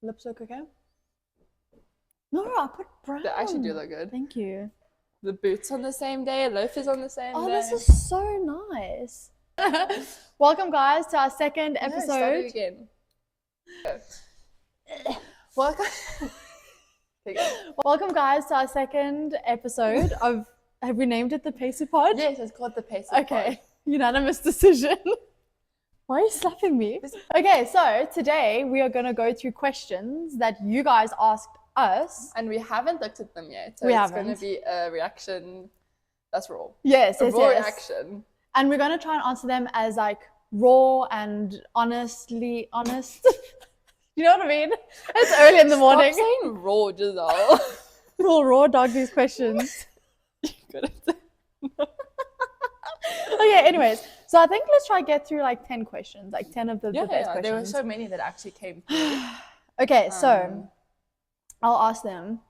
Lips look okay? No, I put brown. They actually do look good. Thank you. The boots on the same day, loafers on the same day. Oh, this is so nice. Welcome, guys, to our second No, episode. start it again. Welcome. Welcome, guys, to our second episode of. Have we named it the PaceIt Pod? Yes, it's called the PaceIt Okay, unanimous decision. Why are you slapping me? Okay, so today we are going to go through questions that you guys asked us. And we haven't looked at them yet. So We it's haven't. going to be a reaction that's raw. Yes, A yes, raw yes. reaction. And we're going to try and answer them as like raw and honestly honest. You know what I mean? It's early in the morning. Stop saying raw, Giselle. We'll raw dog these questions. Okay, anyways, so I think let's try get through like 10 questions, like 10 of the best questions. There were so many that actually came through. Okay, so I'll ask them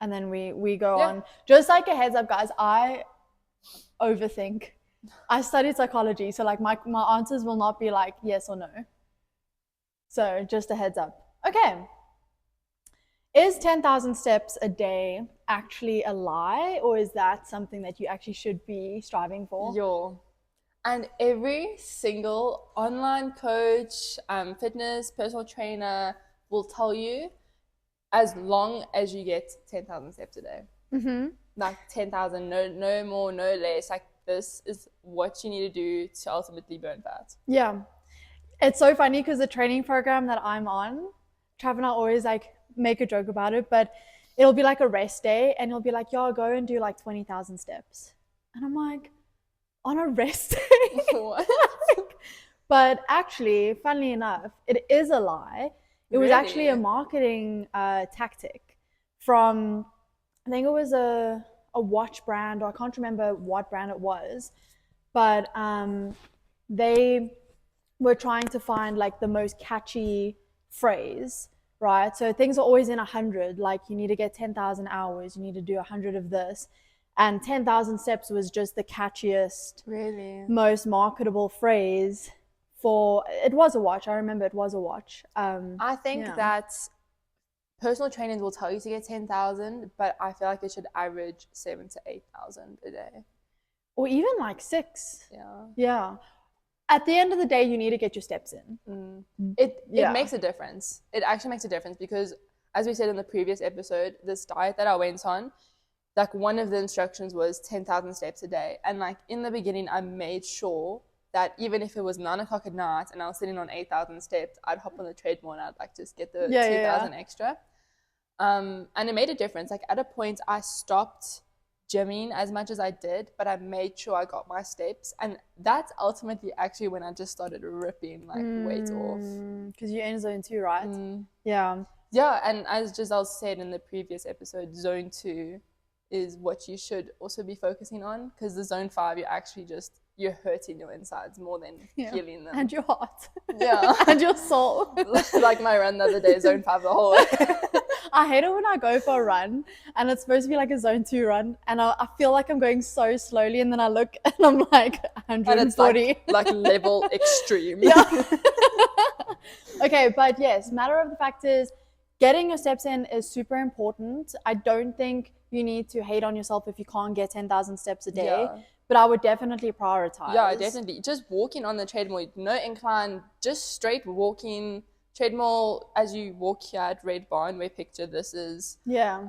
and then we go on. Just like a heads up, guys, I overthink. I studied psychology, so like my answers will not be like yes or no. So just a heads up. Okay. Is 10,000 steps a day actually a lie, or is that something that you actually should be striving for? And every single online coach, fitness, personal trainer will tell you as long as you get 10,000 steps a day. Mm-hmm. Like 10,000, no more, no less. Like this is what you need to do to ultimately burn fat. Yeah. It's so funny because the training program that I'm on, Trav and I always like make a joke about it, but it'll be like a rest day and it'll be like, yo, go and do like 20,000 steps. And I'm like, on a rest day? What? But actually, funnily enough, it is a lie. It was actually a marketing tactic from, I think it was a watch brand, or I can't remember what brand it was, but they were trying to find like the most catchy phrase, right? So things are always in 100, like you need to get 10,000 hours, you need to do 100 of this. And 10,000 steps was just the catchiest, most marketable phrase for, it was a watch. I remember it was a watch. I think that personal trainers will tell you to get 10,000, but I feel like it should average 7,000 to 8,000 a day. Or even like 6. Yeah. Yeah. At the end of the day, you need to get your steps in. It makes a difference. It actually makes a difference because, as we said in the previous episode, this diet that I went on, like one of the instructions was 10,000 steps a day. And like in the beginning, I made sure that even if it was 9 o'clock at night and I was sitting on 8,000 steps, I'd hop on the treadmill and I'd like just get the 2,000 extra. And it made a difference. Like at a point, I stopped gymming as much as I did, but I made sure I got my steps, and that's ultimately actually when I just started ripping like weight off. Because you're in zone 2, right? Yeah, and as Giselle said in the previous episode, zone 2 is what you should also be focusing on, because the zone 5 you're hurting your insides more than healing them, and your heart, and your soul. Like my run the other day, zone 5 the whole way. I hate it when I go for a run and it's supposed to be like a zone 2 run and I feel like I'm going so slowly, and then I look and I'm like 140. And it's like level extreme. Yeah. Okay, but yes, matter of the fact is getting your steps in is super important. I don't think you need to hate on yourself if you can't get 10,000 steps a day, but I would definitely prioritize. Yeah, definitely. Just walking on the treadmill, no incline, just straight walking. Treadmill as you walk here at Red Barn, where picture this is. Yeah.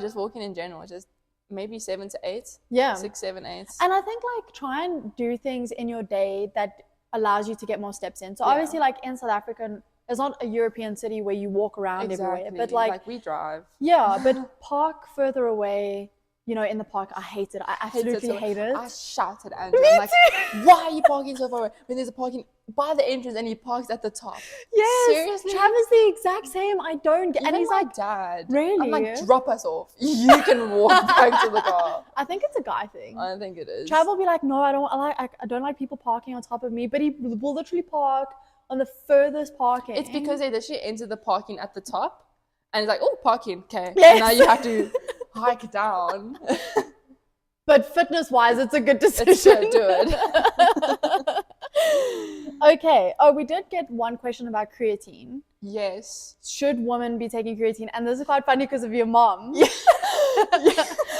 Just walking in general, just maybe 7 to 8. Yeah. 6, 7, 8. And I think like try and do things in your day that allows you to get more steps in. So obviously like in South Africa, it's not a European city where you walk around everywhere, but like we drive. Yeah, but park further away. You know, in the park, I hate it. I absolutely hate it. I shouted at Andrew. I'm like, why are you parking so far away when there's a parking by the entrance and he parks at the top? Yes. Seriously? Travis the exact same. I don't get. Even and he's my like, dad. Really? I'm like, drop us off. You can walk back to the car. I think it's a guy thing. I think it is. Trav will be like, no, I don't like people parking on top of me, but he will literally park on the furthest parking. It's because they literally enter the parking at the top, and it's like, oh, parking, okay. Yes. And now you have to hike down. But fitness-wise, it's a good decision. It's good, do it. Okay. Oh, we did get one question about creatine. Yes. Should women be taking creatine? And this is quite funny because of your mom. Yeah.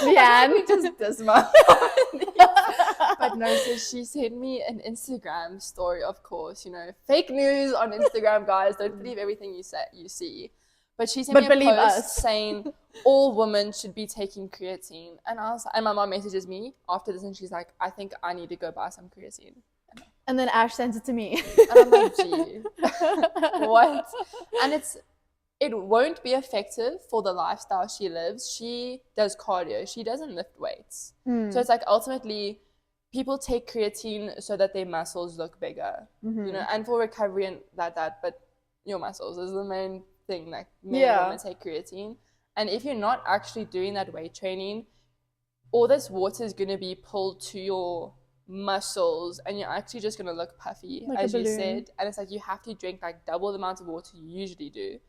Leanne. We just diss my But no, so she sent me an Instagram story, of course, fake news on Instagram, guys. Don't believe everything you see. But she sent me a believe post us. saying all women should be taking creatine. And my mom messages me after this and she's like, I think I need to go buy some creatine. And then Ash sent it to me. And I'm like, gee, what? And it won't be effective for the lifestyle she lives. She does cardio. She doesn't lift weights. So it's like ultimately people take creatine so that their muscles look bigger, and for recovery and that. But your muscles is the main thing. Like men and women take creatine. And if you're not actually doing that weight training, all this water is going to be pulled to your muscles and you're actually just going to look puffy, like as you said. And it's like you have to drink like double the amount of water you usually do.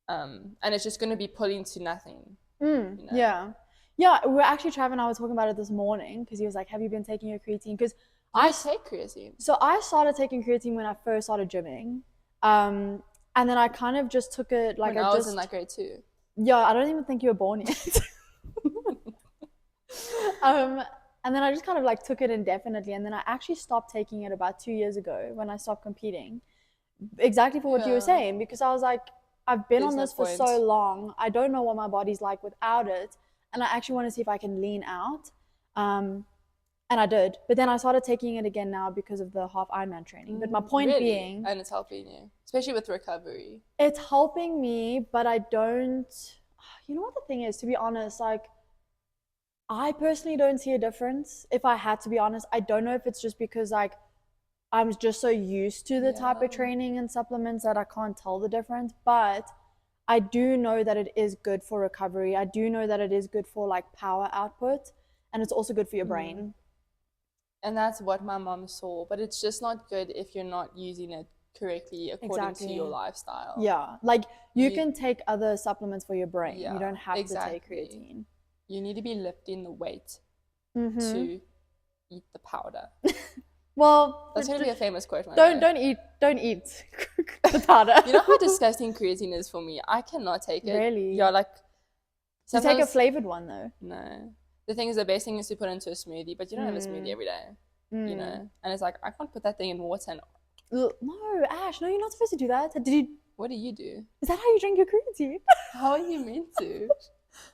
And it's just going to be pulling to nothing. Yeah, we're actually Trav and I were talking about it this morning because he was like, have you been taking your creatine? Because I take creatine. So I started taking creatine when I first started gymming, and then I kind of just took it like when I was in like grade 2. Yeah, I don't even think you were born yet. And then I just kind of like took it indefinitely, and then I actually stopped taking it about 2 years ago when I stopped competing, exactly for what you were saying, because I was like, I've been on this for so long, I don't know what my body's like without it, and I actually want to see if I can lean out, and I did, but then I started taking it again now because of the half Ironman training. But my point being, and it's helping you, especially with recovery. It's helping me, but I don't, you know what the thing is, to be honest, like I personally don't see a difference. If I had to be honest, I don't know if it's just because like I'm just so used to the type of training and supplements that I can't tell the difference. But I do know that it is good for recovery. I do know that it is good for like power output, and it's also good for your brain. And that's what my mom saw, but it's just not good if you're not using it correctly according to your lifestyle. Yeah, like you can take other supplements for your brain. You don't have to take creatine. You need to be lifting the weight to eat the powder. Well, that's going to be a famous quote. Don't eat the powder. You know how disgusting creatine is for me? I cannot take it. Really? Yeah, like you take a flavored one though. No. The thing is, the best thing is to put into a smoothie, but you don't have a smoothie every day. And it's like I can't put that thing in water. No, Ash, no, you're not supposed to do that. What do you do? Is that how you drink your creatine? How are you meant to?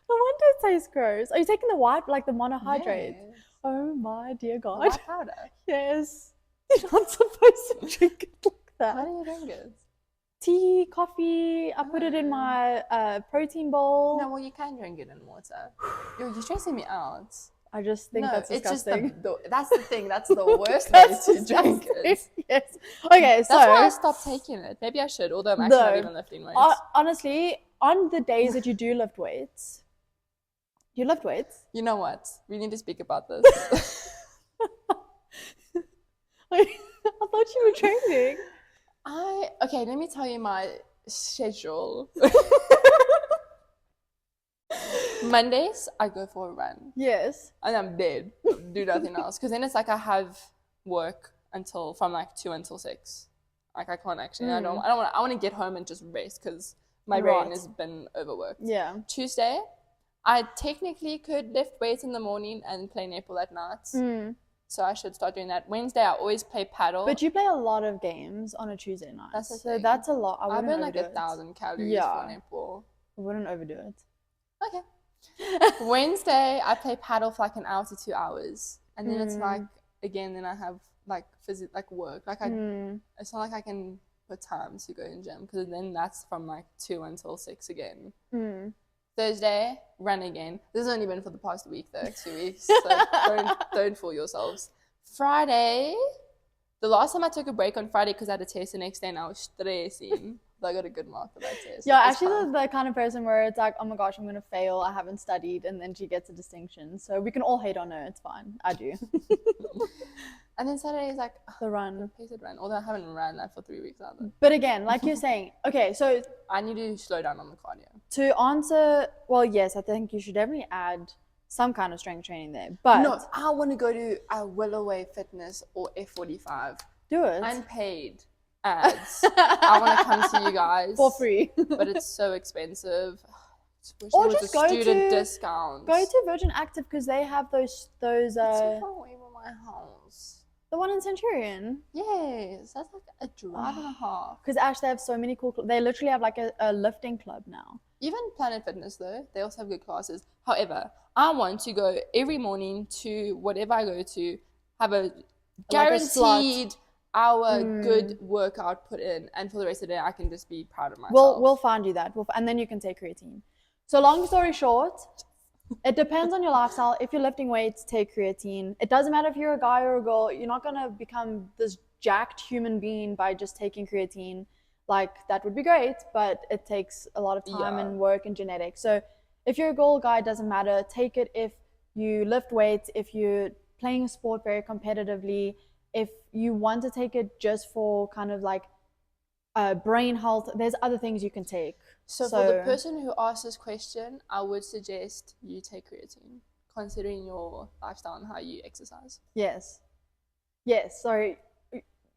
No wonder it tastes gross. Are you taking the white, like the monohydrate? Yes. Oh my dear God. The white powder? Yes. You're not supposed to drink it like that. How do you drink it? Tea, coffee. I put it in my protein bowl. No, well, you can drink it in water. You're stressing me out. I just think that's disgusting. It's just that's the thing. That's the worst way to drink it. Yes. Okay, so that's why I stopped taking it. Maybe I should, although I'm actually not even lifting weights. Honestly, on the days that you do lift weights, you lift weights. You know what? We need to speak about this. I thought you were training. Okay, let me tell you my schedule. Mondays, I go for a run. Yes. And I'm dead. Do nothing else. Because then it's like I have work from like 2 until 6. Like I can't actually. I want to get home and just rest because my brain has been overworked. Yeah. Tuesday, I technically could lift weights in the morning and play netball at night. So I should start doing that. Wednesday, I always play paddle. But you play a lot of games on a Tuesday night. So that's a lot. I burn like 1,000 calories for netball. I wouldn't overdo it. Okay. Wednesday, I play paddle for like an hour to 2 hours. And then it's like, again, then I have like work. Like it's not like I can put time to go in gym because then that's from like 2 until 6 again. Thursday, run again. This has only been for the past week though, 2 weeks. So don't fool yourselves. Friday, the last time I took a break on Friday because I had a test the next day and I was stressing. I got a good mark for that test. Yeah, actually the kind of person where it's like, oh my gosh, I'm going to fail. I haven't studied. And then she gets a distinction. So we can all hate on her. It's fine. I do. And then Saturday is like the run. The PaceIt run. Although I haven't ran that for 3 weeks either. But again, like you're saying, okay, so I need to slow down on the cardio. To answer, well, yes, I think you should definitely add some kind of strength training there. But no, I want to go to a Willoway Fitness or F45 Do it. Unpaid ads. I want to come to you guys for free. but it's so expensive. Wish Or there was just a student discount. Go to Virgin Active because they have those. It's so far away from my house. The one in Centurion. Yes, that's like a drive and a half. Because Ash, they have so many cool. They literally have like a lifting club now. Even Planet Fitness though, they also have good classes. However, I want to go every morning to whatever I go to, have a guaranteed hour good workout put in, and for the rest of the day I can just be proud of myself. We'll find you that, and then you can take creatine. So long story short, it depends on your lifestyle. If you're lifting weights, take creatine. It doesn't matter if you're a guy or a girl. You're not gonna become this jacked human being by just taking creatine. Like, that would be great, but it takes a lot of time and work and genetics. So if you're a girl or guy, it doesn't matter. Take it if you lift weights, if you're playing a sport very competitively, if you want to take it just for kind of like brain health, there's other things you can take. So for the person who asked this question, I would suggest you take creatine, considering your lifestyle and how you exercise. Yes. Sorry,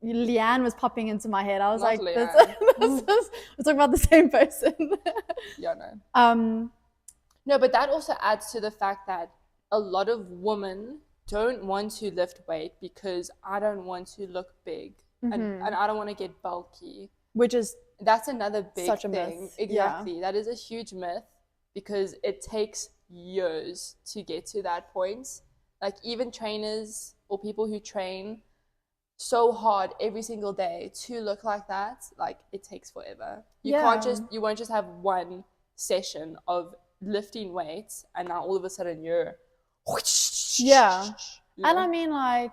Leanne was popping into my head. I was Not like, we're talking about the same person. Yeah, no. No, but that also adds to the fact that a lot of women don't want to lift weight because I don't want to look big and I don't want to get bulky. That's another big such a thing. Myth. Exactly. Yeah. That is a huge myth because it takes years to get to that point. Like, even trainers or people who train so hard every single day to look like that, like, it takes forever. You won't just have one session of lifting weights and now all of a sudden you're and I mean, like,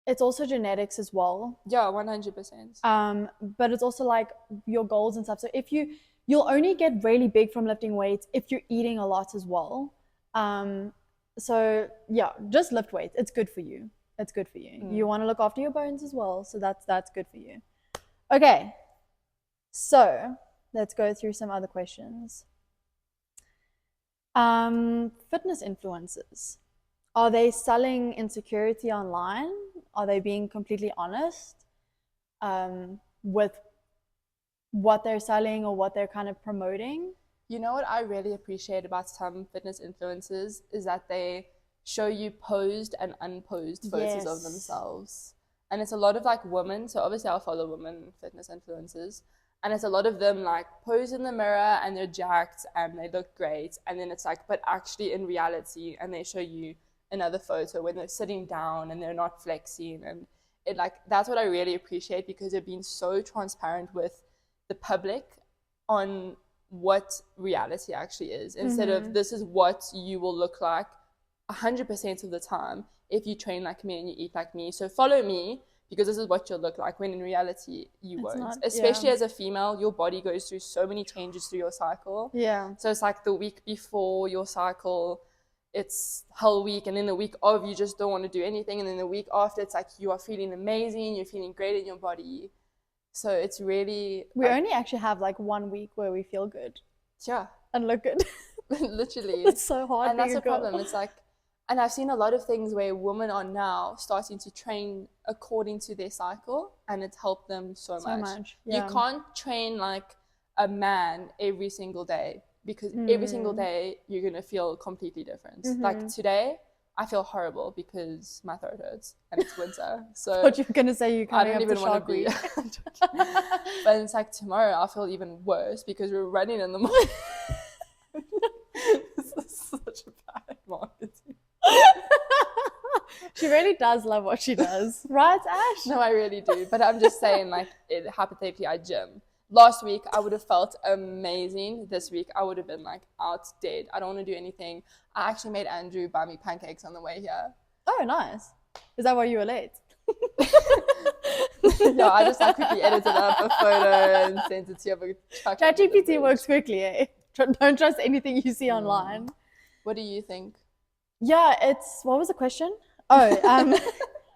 it's also genetics as well. Yeah, 100%. But it's also like your goals and stuff. So if you'll only get really big from lifting weights if you're eating a lot as well. So yeah, just lift weights. It's good for you. You want to look after your bones as well, so that's good for you. Okay, so let's go through some other questions. Fitness influencers, are they selling insecurity online? Are they being completely honest with what they're selling or what they're kind of promoting? You know what I really appreciate about some fitness influencers is that they show you posed and unposed photos of themselves. And it's a lot of like women. So obviously I'll follow women fitness influencers. And it's a lot of them like pose in the mirror and they're jacked and they look great. And then it's like, but actually in reality, and they show you another photo when they're sitting down and they're not flexing. And it, like, that's what I really appreciate because they're being so transparent with the public on what reality actually is, instead of this is what you will look like 100% of the time if you train like me and you eat like me, so follow me because this is what you'll look like, when in reality you won't. Especially as a female, your body goes through so many changes through your cycle. So it's like the week before your cycle, it's hell week, and then the week of you just don't want to do anything, and then the week after it's like you are feeling amazing, you're feeling great in your body. So it's really, we only actually have like 1 week where we feel good and look good. Literally. It's so hard, and that's a problem. It's like, and I've seen a lot of things where women are now starting to train according to their cycle, and it's helped them so much. You can't train like a man every single day, because every single day you're going to feel completely different. Like today, I feel horrible because my throat hurts and it's winter. So what you're going to say, you can't even want to be. But it's like tomorrow I'll feel even worse because we're running in the morning. This is such a bad marketing. She really does love what she does, right, Ash? No, I really do. But I'm just saying, like, hypothetically, I gym. Last week, I would have felt amazing. This week, I would have been, like, out dead. I don't want to do anything. I actually made Andrew buy me pancakes on the way here. Oh, nice. Is that why you were late? Yeah, I just like quickly edited up a photo and sent it to you. ChatGPT works quickly, eh? Don't trust anything you see online. What do you think? Yeah, what was the question? Oh,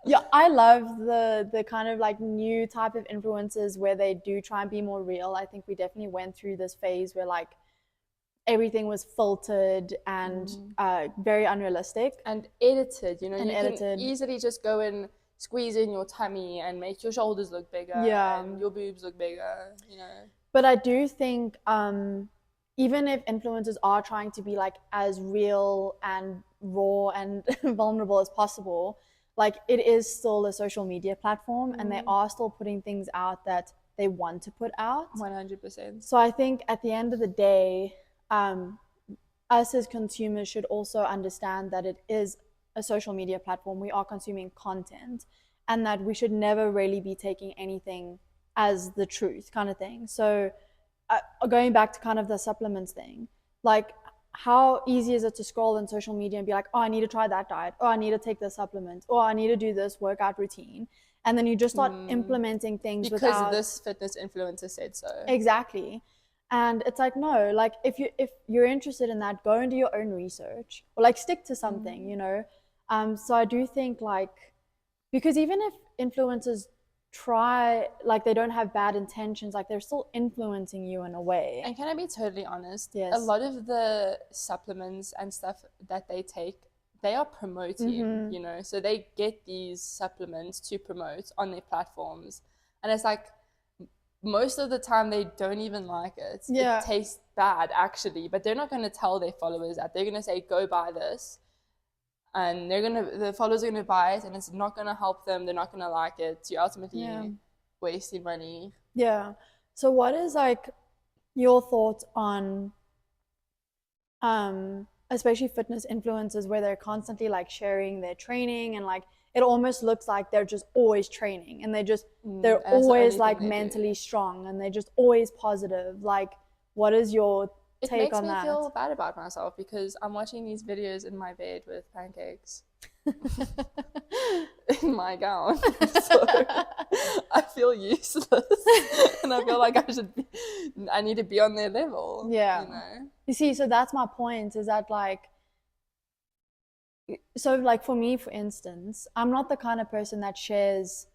yeah, I love the kind of like new type of influencers where they do try and be more real. I think we definitely went through this phase where like everything was filtered and very unrealistic and edited. You know, and you can easily just go and squeeze in your tummy and make your shoulders look bigger and your boobs look bigger, you know. But I do think even if influencers are trying to be like as real and raw and vulnerable as possible, like it is still a social media platform and they are still putting things out that they want to put out. 100%. So I think at the end of the day, us as consumers should also understand that it is a social media platform. We are consuming content and that we should never really be taking anything as the truth kind of thing. So going back to kind of the supplements thing, like how easy is it to scroll in social media and be like, oh, I need to try that diet, oh, I need to take this supplement, or I need to do this workout routine, and then you just start implementing things because this fitness influencer said so. Exactly. And it's like, no, like if you're interested in that, go and do your own research or like stick to something, you know. So I do think like, because even if influencers try, like they don't have bad intentions, like they're still influencing you in a way. And can I be totally honest? Yes. A lot of the supplements and stuff that they take, they are promoting, you know, so they get these supplements to promote on their platforms. And it's like, most of the time they don't even like it. It tastes bad actually, but they're not going to tell their followers that. They're going to say, go buy this. And the followers are gonna buy it, and it's not gonna help them. They're not gonna like it. You're ultimately wasting money. Yeah. So, what is like your thoughts on, especially fitness influencers, where they're constantly like sharing their training and like it almost looks like they're just always training and they're always like mentally strong and they're just always positive. Like, what is your take on that? It makes me feel bad about myself because I'm watching these videos in my bed with pancakes in my gown. So I feel useless and I feel like I need to be on their level. Yeah. You know? You see, so that's my point, is that like, so like for me, for instance, I'm not the kind of person that shares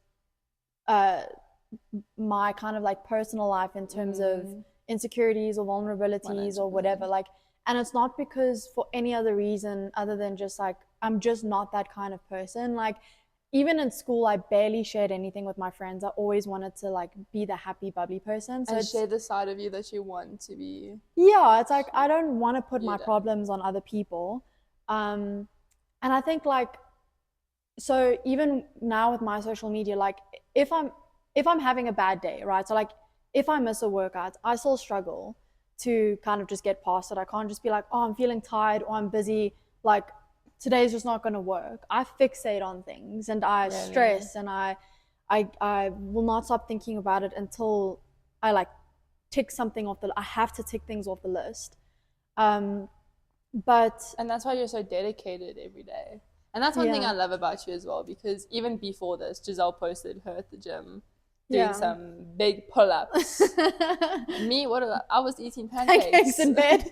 my kind of like personal life in terms of insecurities or vulnerabilities or whatever, like, and it's not because for any other reason other than just like I'm just not that kind of person. Like even in school I barely shared anything with my friends. I always wanted to like be the happy bubbly person, so and share the side of you that you want to be. Yeah, it's like I don't want to put my problems on other people, and I think like, so even now with my social media, like if I'm having a bad day, right? So like if I miss a workout, I still struggle to kind of just get past it. I can't just be like, oh, I'm feeling tired or I'm busy, like today's just not going to work. I fixate on things and I stress and I will not stop thinking about it until I like tick something off I have to tick things off the list. And that's why you're so dedicated every day. And that's one thing I love about you as well, because even before this, Giselle posted her at the gym doing some big pull-ups. Me, I was eating pancakes in bed.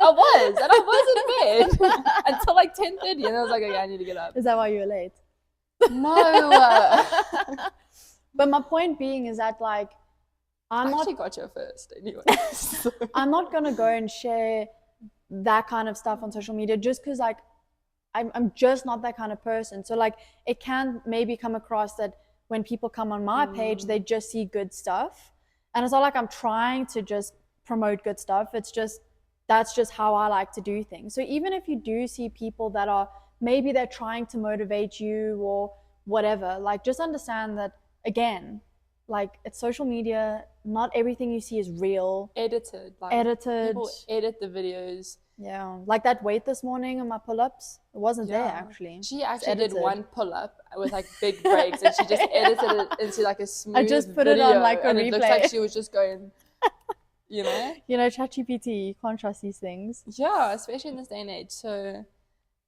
I was in bed until like 10:30, and I was like, okay, I need to get up. Is that why you were late? No. But my point being is that like I actually got you first anyway. So. I'm not gonna go and share that kind of stuff on social media just because like I'm just not that kind of person. So like it can maybe come across that when people come on my page, they just see good stuff. And it's not like I'm trying to just promote good stuff. It's just, that's just how I like to do things. So even if you do see people that are, maybe they're trying to motivate you or whatever, like just understand that, again, like it's social media, not everything you see is real. Edited. People edit the videos. Yeah, like that weight this morning on my pull-ups, it wasn't there actually. She actually did one pull-up with like big breaks and she just edited it into like a smooth video. I just put it on like a replay. It looks like she was just going, you know? You know, ChatGPT, you can't trust these things. Yeah, especially in this day and age. So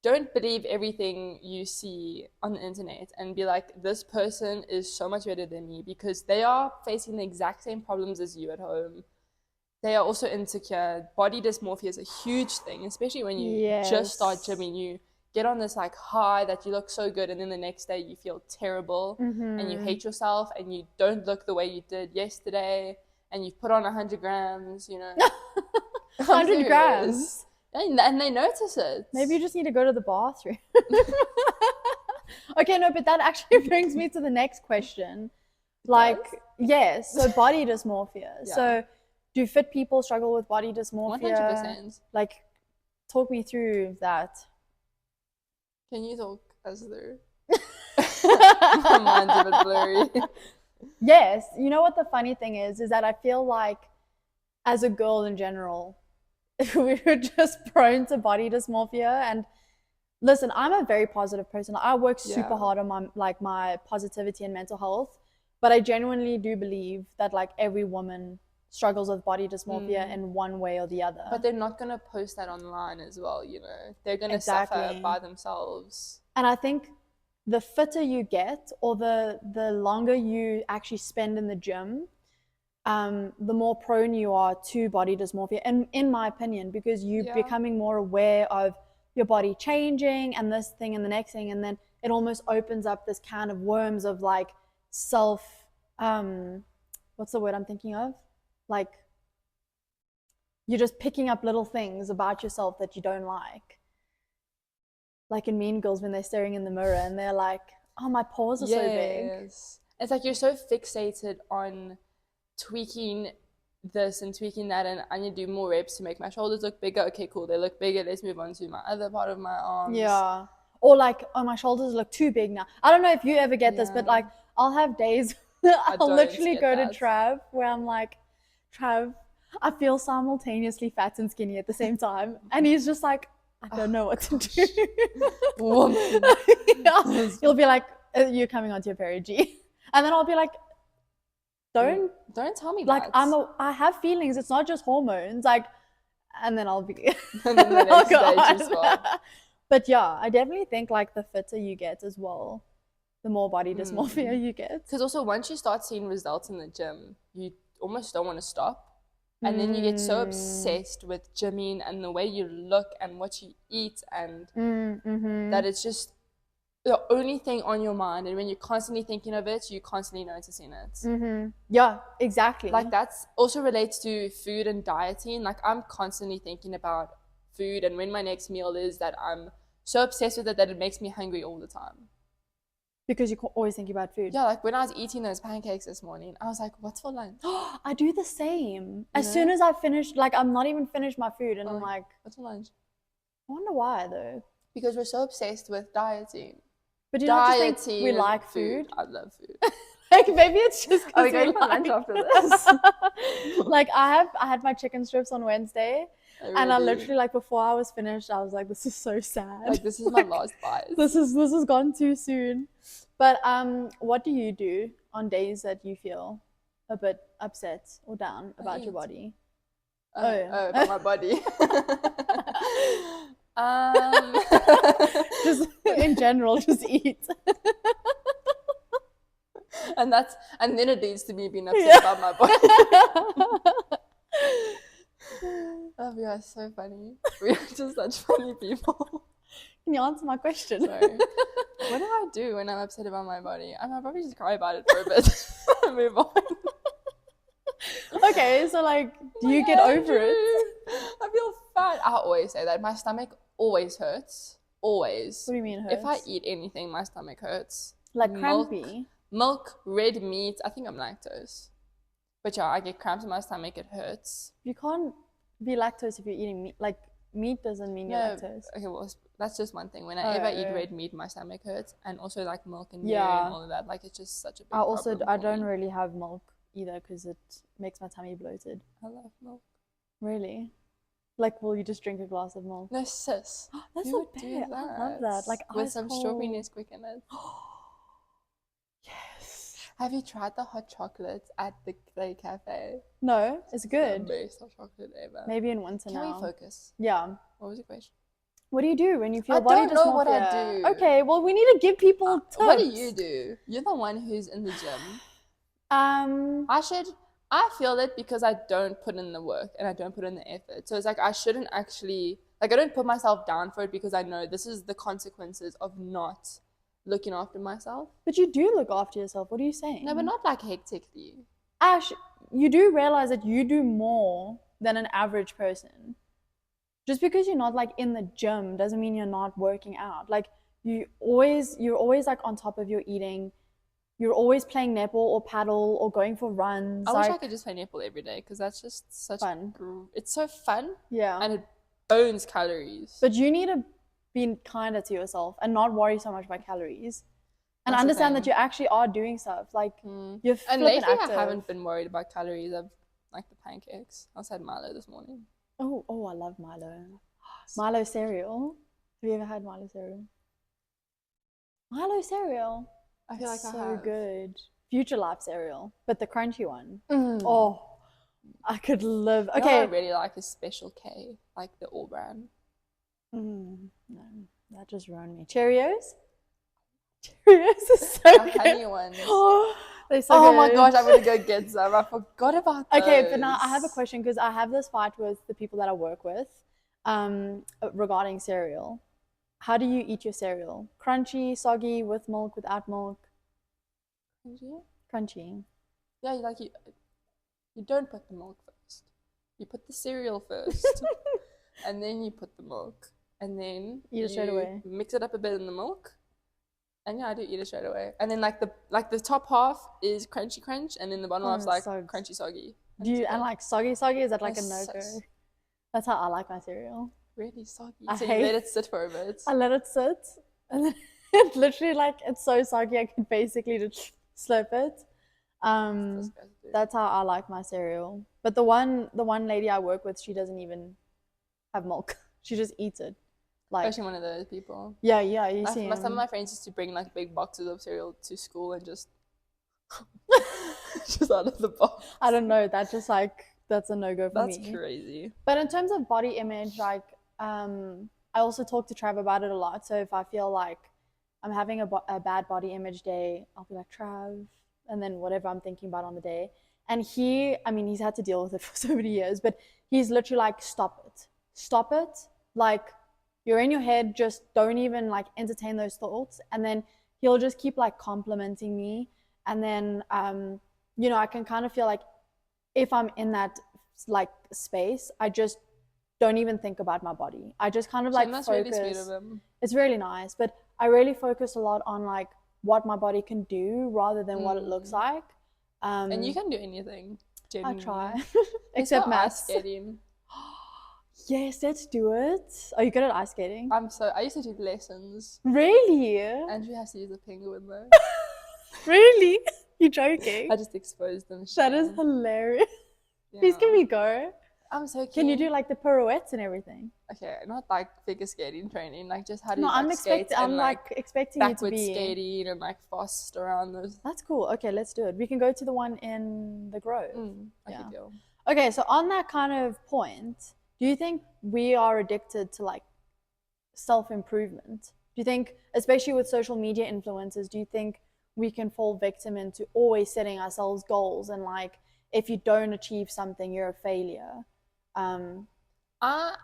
don't believe everything you see on the internet and be like, this person is so much better than me, because they are facing the exact same problems as you at home. They are also insecure. Body dysmorphia is a huge thing, especially when you just start gymming. You get on this like high that you look so good, and then the next day you feel terrible and you hate yourself and you don't look the way you did yesterday, and you've put on 100 grams, you know. 100 grams? And they notice it. Maybe you just need to go to the bathroom. Okay, no, but that actually brings me to the next question. Like, yes, so body dysmorphia. Yeah. So, do fit people struggle with body dysmorphia? 100%. Like, talk me through that. Can you talk us through? My mind's a bit blurry. Yes, you know what the funny thing is that I feel like as a girl in general, we were just prone to body dysmorphia. And listen, I'm a very positive person. I work super hard on my positivity and mental health, but I genuinely do believe that like every woman struggles with body dysmorphia in one way or the other. But they're not gonna post that online as well, you know. They're gonna suffer by themselves. And I think the fitter you get, or the longer you actually spend in the gym, the more prone you are to body dysmorphia, and in my opinion, because you're becoming more aware of your body changing and this thing and the next thing, and then it almost opens up this can of worms of like self what's the word I'm thinking of, like you're just picking up little things about yourself that you don't like in Mean Girls when they're staring in the mirror and they're like, oh, my paws are so big. Yes, it's like you're so fixated on tweaking this and tweaking that, and I need to do more reps to make my shoulders look bigger. Okay, cool, they look bigger, let's move on to my other part of my arms. Yeah. Or like, oh, my shoulders look too big now. I don't know if you ever get this, but like I'll have days I'll literally go to Trav where I'm like, Trav, I feel simultaneously fat and skinny at the same time, and he's just like, I don't know what to do. Woman. Yeah. He'll be like, you're coming onto your period, G. And then I'll be like, don't tell me like that. I have feelings, it's not just hormones, like, and then I'll be and then the next day she's fine. But yeah, I definitely think like the fitter you get as well, the more body dysmorphia you get. Because also once you start seeing results in the gym, you almost don't want to stop. And then you get so obsessed with gymming and the way you look and what you eat, and that it's just the only thing on your mind. And when you're constantly thinking of it, you're constantly noticing it. Yeah, exactly. Like that's also relates to food and dieting. Like I'm constantly thinking about food and when my next meal is, that I'm so obsessed with it that it makes me hungry all the time. Because you're always thinking about food. Yeah, like when I was eating those pancakes this morning, I was like, what's for lunch? I do the same. As soon as I finish, like I'm not even finished my food and I'm like, what's for lunch? I wonder why though. Because we're so obsessed with dieting. But do you not just think we like food? I love food. Like maybe it's just because we going for lunch after this. Like I had my chicken strips on Wednesday. And I literally, like, before I was finished, I was like, this is so sad. Like, this is my last bite. This has gone too soon. But what do you do on days that you feel a bit upset or down about your body? About my body. Just in general, just eat. And then it leads to me being upset about my body. Oh, we are so funny. We are just such funny people. Can you answer my question? Sorry. What do I do when I'm upset about my body? I'll probably just cry about it for a bit and move on. Okay, so like, do you get over it? I feel fat. I always say that. My stomach always hurts. Always. What do you mean hurts? If I eat anything, my stomach hurts. Like crampy? Milk, red meat. I think I'm lactose. But yeah, I get cramps in my stomach. It hurts. You can't be lactose if you're eating meat. Like, meat doesn't mean you're lactose. Okay, well, that's just one thing. When I ever eat red meat, my stomach hurts. And also like milk and dairy and all of that. Like, it's just such a big problem. I don't really have milk either because it makes my tummy bloated. I love milk. Really? Like, will you just drink a glass of milk? No, sis. That's so bad. I love that. Like, with some strawberry Nesquik in it. Yes. Have you tried the hot chocolate at the Clay Cafe? No, it's good. The best hot chocolate ever. Maybe in winter now. Can we focus? Yeah. What was the question? What do you do when you feel body dysmorphia? I don't know what I do. Okay, well, we need to give people tips. What do you do? You're the one who's in the gym. I feel it because I don't put in the work and I don't put in the effort. So it's like I shouldn't actually, like I don't put myself down for it because I know this is the consequences of not looking after myself. But you do look after yourself. What are you saying? No, but not like hectically. Ash, you do realize that you do more than an average person. Just because you're not like in the gym doesn't mean you're not working out. Like you're always like on top of your eating. You're always playing netball or paddle or going for runs. I wish I Like could just play netball every day because that's just such fun. it's so fun Yeah. and it burns calories. But you need to be kinder to yourself and not worry so much about calories. And That's the understand that thing. you actually are doing stuff. Like you're And flipping lately I active. haven't been worried about calories. I've like the pancakes. I also had Milo this morning. Oh, I love Milo. Milo cereal. Have you ever had Milo cereal? Milo cereal. I feel like It's I so have. good. Future Life cereal, but the crunchy one. Mm. Oh, I could live. You know what I Okay. really like is Special K, like the all brand. No, that just ruined me. Cheerios. Cheerios is so The good. honey ones. Oh, they're so Oh good. my gosh, I'm gonna go get some. I forgot about those. Okay, but now I have a question because I have this fight with the people that I work with regarding cereal. How do you eat your cereal? Crunchy, soggy, with milk, without milk? Crunchy. Yeah, like you don't put the milk first. You put the cereal first, and then you put the milk, and then Eat it straight away. mix it up a bit in the milk. And yeah, I do eat it straight away. And then like the top half is crunchy crunch, and then the bottom half's like Sogs. crunchy soggy. Do you and like soggy? Is that like a Yes, no-go? That's how I like my cereal. really soggy. I So hate- you let it sit for a bit. I let it sit, and then it literally like it's so soggy I can basically just slurp it. That's how I like my cereal. But the one lady I work with, she doesn't even have milk. She just eats it. Like Especially one of those people. yeah, you see Some of my friends used to bring like big boxes of cereal to school and just just out of the box. I don't know. That's just like that's a no go for me. That's crazy. But in terms of body image, like I also talk to Trav about it a lot. So if I feel like I'm having a bad body image day, I'll be like Trav, and then whatever I'm thinking about on the day. And he's had to deal with it for so many years, but he's literally like, stop it. Like you're in your head, just don't even like entertain those thoughts. And then he'll just keep like complimenting me. And then, I can kind of feel like if I'm in that like space, I just don't even think about my body. I just kind of like that's focus. Really sweet of him. It's really nice, but I really focus a lot on like what my body can do rather than what it looks like. And you can do anything. I try, except ice skating. Yes, let's do it. Are you good at ice skating? I used to do lessons. Really? Andrew has to use a penguin though. Really? You're joking? I just exposed them. That is hilarious. Yeah. Please can we go? I'm so keen. Can you do like the pirouettes and everything? Okay, not like figure skating training, like just how to I'm expecting you to be skating and like fast around those. That's cool. Okay, let's do it. We can go to the one in the Grove. Yeah. Deal. Okay, so on that kind of point, do you think we are addicted to like self-improvement? Do you think, especially with social media influencers, do you think we can fall victim into always setting ourselves goals and like if you don't achieve something, you're a failure? I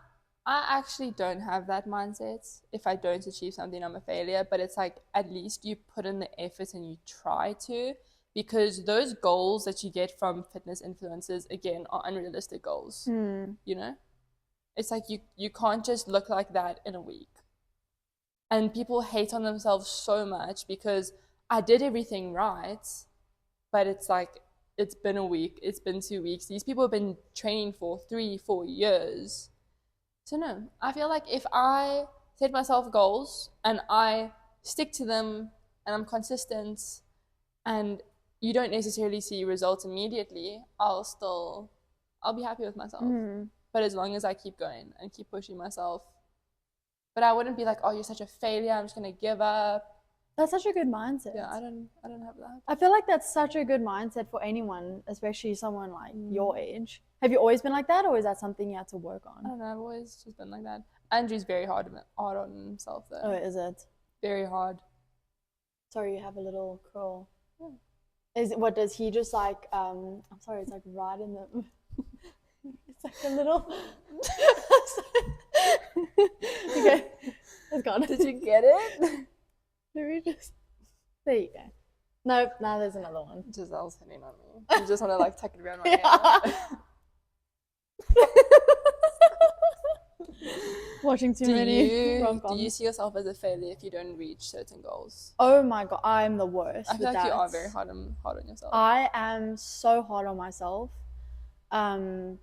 actually don't have that mindset. If I don't achieve something, I'm a failure. But it's like at least you put in the effort and you try to, because those goals that you get from fitness influencers again are unrealistic goals. You know, it's like you can't just look like that in a week. And people hate on themselves so much because I did everything right, but it's like it's been a week, it's been 2 weeks. These people have been training for 3-4 years. So no, I feel like if I set myself goals and I stick to them and I'm consistent and you don't necessarily see results immediately, I'll be happy with myself. But as long as I keep going and keep pushing myself. But I wouldn't be like, oh, you're such a failure, I'm just gonna give up. That's such a good mindset. Yeah, I don't have that. I feel like that's such a good mindset for anyone, especially someone like your age. Have you always been like that, or is that something you had to work on? I don't know, I've always just been like that. Andrew's very hard on himself though. Oh, is it? Very hard. Sorry, you have a little curl. What does he just like I'm sorry, it's like right in the it's like a little okay, it's gone. Did you get it? Let me just there you go. Nope, now there's another one. Giselle's hitting on me. You just want to like tuck it around my hair. Watching too Do many you rom-coms. see yourself as a failure if you don't reach certain goals? Oh my God, I'm the I worst feel with like you that. are very hard on yourself. I am so hard on myself. Um,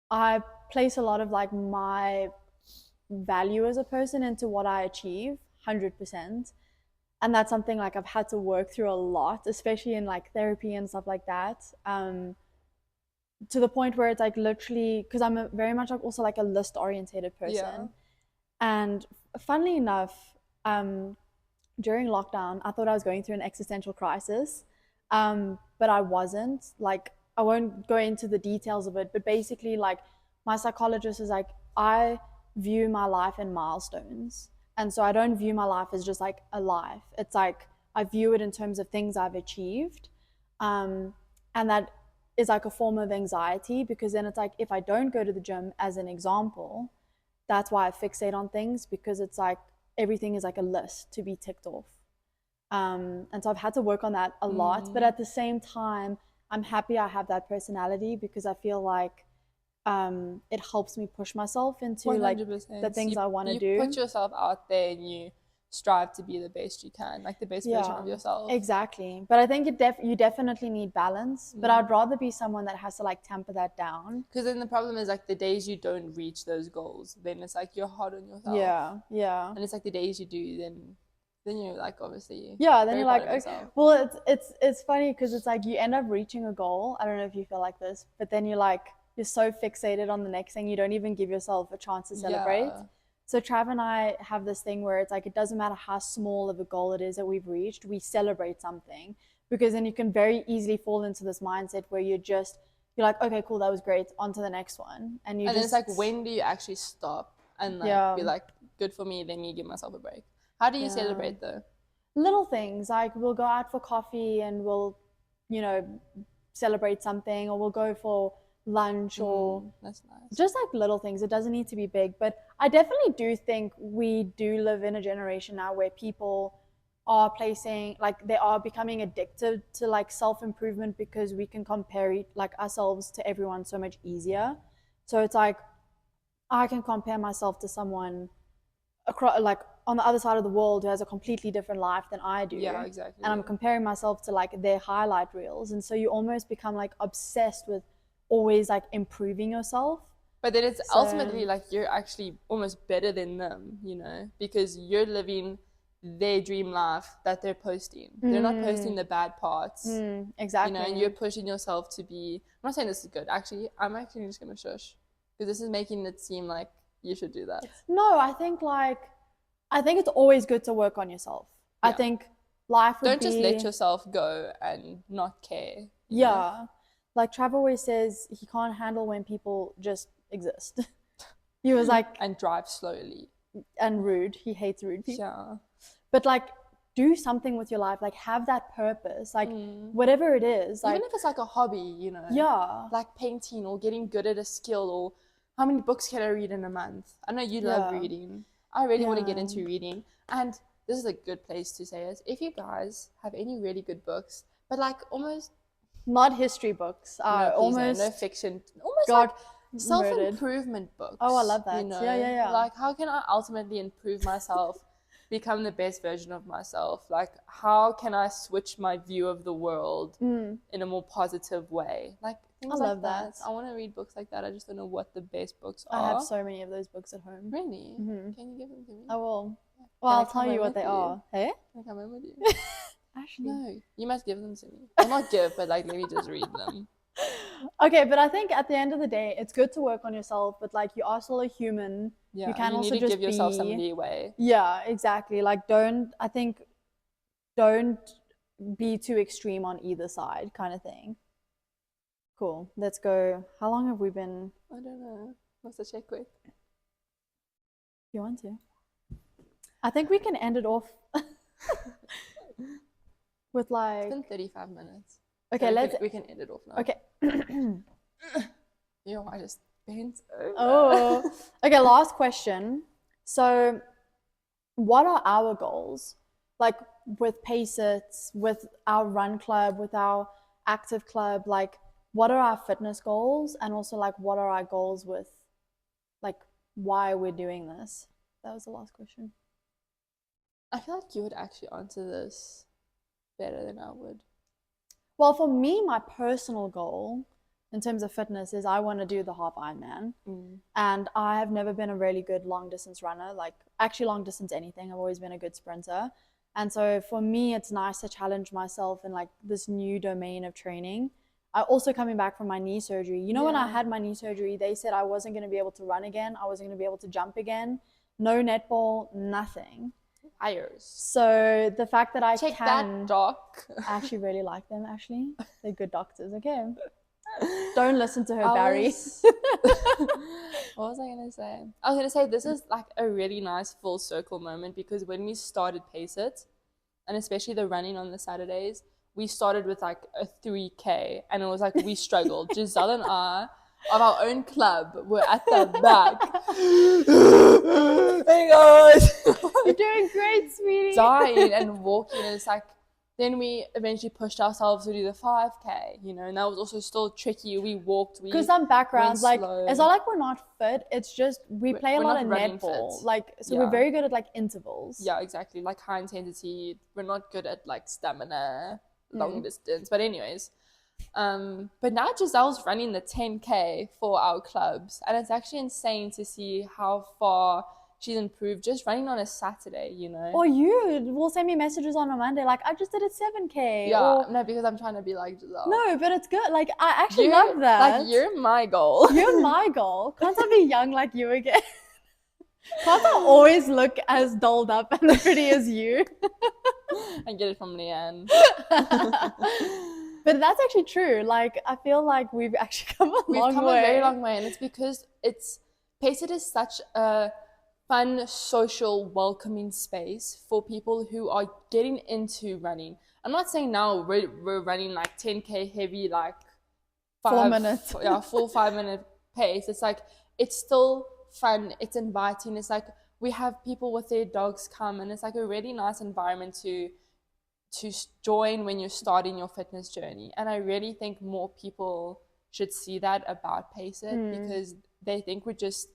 I place a lot of like my value as a person into what I achieve, 100%. And that's something like I've had to work through a lot, especially in like therapy and stuff like that. To the point where it's like literally, because I'm very much like also like a list orientated Yeah. person. And funnily enough, um, during lockdown, I thought I was going through an existential crisis, but I wasn't. Like, I won't go into the details of it, but basically, like, my psychologist is like, I view my life in milestones. And so I don't view my life as just like a life. It's like I view it in terms of things I've achieved. Um, and that is like a form of anxiety because then it's like if I don't go to the gym, as an example, that's why I fixate on things because it's like everything is like a list to be ticked off. And so I've had to work on that a lot. But Mm. at the same time, I'm happy I have that personality because I feel like it helps me push myself into like the 100%. things I want to You do. put yourself out there and you strive to be the best you can, like the best version Yeah, of yourself. exactly. But I think you definitely need balance. But I'd rather be someone that has to like temper that down. Because then the problem is like the days you don't reach those goals, then it's like you're hard on yourself. Yeah, yeah. And it's like the days you do, then you're like obviously Yeah, then very you're proud like, of okay. yourself. Well, it's funny because it's like you end up reaching a goal. I don't know if you feel like this, but then you're so fixated on the next thing, you don't even give yourself a chance to celebrate. Yeah. So Trav and I have this thing where it's like it doesn't matter how small of a goal it is that we've reached, we celebrate something because then you can very easily fall into this mindset where you're like, okay, cool, that was great, on to the next one, and you And then it's like, just when do you actually stop and like yeah, be like, good for me, let me give myself a break? How do you yeah. celebrate though? Little things like we'll go out for coffee and we'll, you know, celebrate something, or we'll go for lunch, or That's nice. just like little things. It doesn't need to be big, but I definitely do think we do live in a generation now where people are placing like they are becoming addicted to like self-improvement because we can compare like ourselves to everyone so much easier. So it's like I can compare myself to someone across like on the other side of the world who has a completely different life than I Yeah, do, and I'm exactly. comparing myself to like their highlight reels, and so you almost become like obsessed with always like improving yourself. But then it's So ultimately like you're actually almost better than them, you know, because you're living their dream life that they're posting. They're not posting the bad parts, you know, and exactly. you're pushing yourself to be. I'm not saying this is good. Actually, I'm actually just gonna shush because this is making it seem like you should do that. No, I think it's always good to work on yourself. I Yeah. think life would Don't just let be yourself go and not care, you know, yeah, like Trav always says he can't handle when people just exist. He was like, and drive slowly. and rude, he hates rude people, Yeah. but like do something with your life, like have that purpose, like whatever it is, Even like if it's like a hobby, you know, yeah, like painting or getting good at a skill, or how many books can I read in a month? I know you love yeah, reading. I really want to get yeah. into reading. And this is a good place to say it. If you guys have any really good books, but like almost, Not history books, no, please, no almost fiction, almost like got self murdered. improvement Oh, I books, love you that. Yeah, know, yeah, yeah. like how can I ultimately improve myself, become the best version of myself? Like, how can I switch my view of the world in a more positive way? Like, I things like love that. that. I want to read books like that. I just don't know what the best books I have are. so many of those books at home. Really? Can you give them to me? I will. Well, Can I I'll tell come you home what with they you? are. Hey, Can I come home with you? Ashley. No, you must give them to me. Well, not give, but like let me just read them. Okay, but I think at the end of the day, it's good to work on yourself, but like you are still a human. You Yeah, can you need also to give just yourself some be, leeway. yeah, exactly. Like I think don't be too extreme on either side kind of thing. Cool. Let's go. How long have we been? I don't know. What's the check with? You want to? I think we can end it off with It's like, been 35 minutes. So okay, let's, we can end it off now. okay. Yo, I just bent over. Oh, okay. Last question. So, what are our goals? Like with PaceIt, with our run club, with our active club, like what are our fitness goals? And also like what are our goals with like why we're doing this. That was the last question. I feel like you would actually answer this better than I would. Well, for me, my personal goal in terms of fitness is I want to do the half Ironman. And I have never been a really good long distance runner, like actually long distance anything. I've always been a good sprinter. And so for me, it's nice to challenge myself in like this new domain of training. I also coming back from my knee surgery. You know, when I had my knee surgery, they said I wasn't going to be able to run again. I wasn't going to be able to jump again. No netball, nothing. Liars. So the fact that I Check can that doc. I actually really like them, actually. They're good doctors, okay? Don't listen to her, Barry. What was I going to say? I was going to say this is like a really nice full circle moment, because when we started PaceIt, and especially the running on the Saturdays, we started with like a 3K, and it was like we struggled. Giselle and I, of our own club, were at the back. Hey guys! You're doing great, sweetie. Dying and walking, and it's like, then we eventually pushed ourselves to do the 5K, you know, and that was also still tricky. We walked. Because some backgrounds, like, it's not like we're not fit. It's just we play a lot of netball. Fit. Like, so we're very good at like intervals. Yeah, exactly. Like high intensity. We're not good at like stamina, long distance. But anyways, but now Giselle's running the 10K for our clubs, and it's actually insane to see how far she's improved just running on a Saturday, you know. Or you will send me messages on a Monday like, I just did a 7K. Yeah, or, no, because I'm trying to be like Giselle. No, but it's good. Like, I actually love that. Like, you're my goal. You're my goal. Can't I be young like you again? Can't I always look as dolled up and pretty as you? I get it from Leanne. But that's actually true. Like, I feel like we've actually come a long way. We've come a very long way, and it's because PaceIt is such a fun, social, welcoming space for people who are getting into running. I'm not saying now we're running like 10K heavy, like 4 minutes. Yeah, 5 minute pace. It's like, it's still fun. It's inviting. It's like we have people with their dogs come, and it's like a really nice environment to join when you're starting your fitness journey. And I really think more people should see that about PaceIt, because they think we're just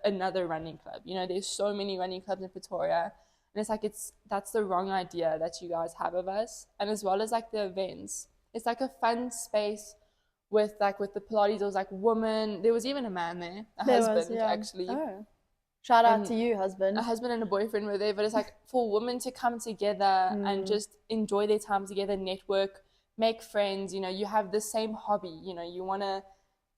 another running club. You know, there's so many running clubs in Pretoria, and it's like that's the wrong idea that you guys have of us. And as well as like the events, it's like a fun space with the Pilates. There was like women, there was even a man there, husband actually. Oh. Shout out to you, husband. A husband and a boyfriend were there, but it's like for women to come together and just enjoy their time together, network, make friends. You know, you have the same hobby. You know, you want to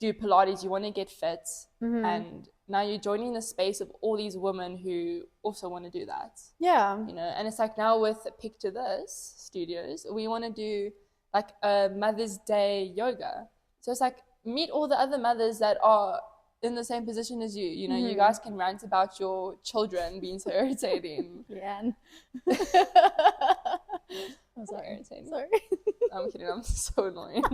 do Pilates, you want to get fit, and now you're joining the space of all these women who also want to do that. Yeah. You know, and it's like now with Picture This Studios, we want to do like a Mother's Day yoga. So it's like, meet all the other mothers that are in the same position as you. You know, you guys can rant about your children being so irritating. Yeah. I'm sorry. Irritating. Sorry. I'm kidding. I'm so annoying.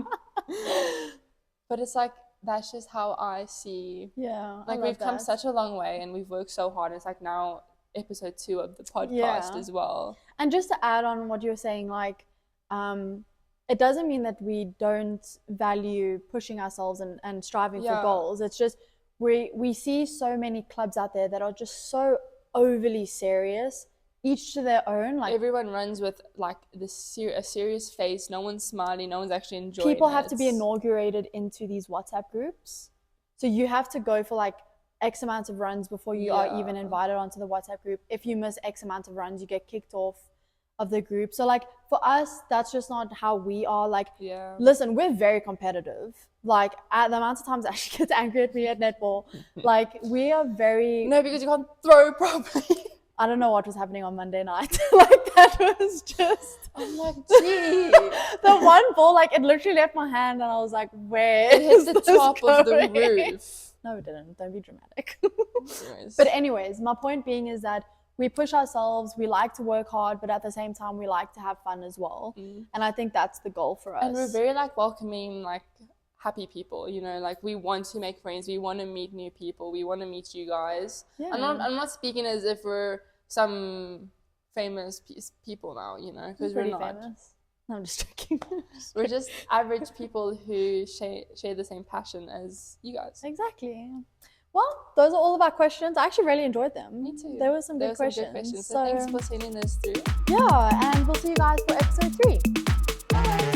But it's like, that's just how I see. Yeah. Like, we've come such a long way, and we've worked so hard. It's like now episode 2 of the podcast as well. And just to add on what you were saying, like, it doesn't mean that we don't value pushing ourselves and striving for goals. It's just we see so many clubs out there that are just so overly serious, each to their own. Like, everyone runs with like a serious face. No one's smiling. No one's actually enjoying it. People have to be inaugurated into these WhatsApp groups. So you have to go for like X amount of runs before you are even invited onto the WhatsApp group. If you miss X amount of runs, you get kicked off of the group. So like for us, that's just not how we are. Like, listen, we're very competitive. Like, at the amount of times Ashley gets angry at me at netball, like, we are very... No, because you can't throw properly. I don't know what was happening on Monday night. Like, that was just... I'm like, gee. The one ball, like, it literally left my hand, and I was like, where it hit the top of the roof. No, it didn't. Don't be dramatic. But anyways, my point being is that we push ourselves, we like to work hard, but at the same time, we like to have fun as well. And I think that's the goal for us. And we're very, like, welcoming, like, happy people, you know, like, we want to make friends, we want to meet new people, we want to meet you guys. I'm not speaking as if we're some famous people now, you know, because we're not. Famous. No, I'm just joking. We're just average people who share the same passion as you guys. Exactly. Well, those are all of our questions. I actually really enjoyed them. Me too. There were some good Some questions. good questions. So thanks for sending those through. Yeah, and we'll see you guys for episode 3. Bye.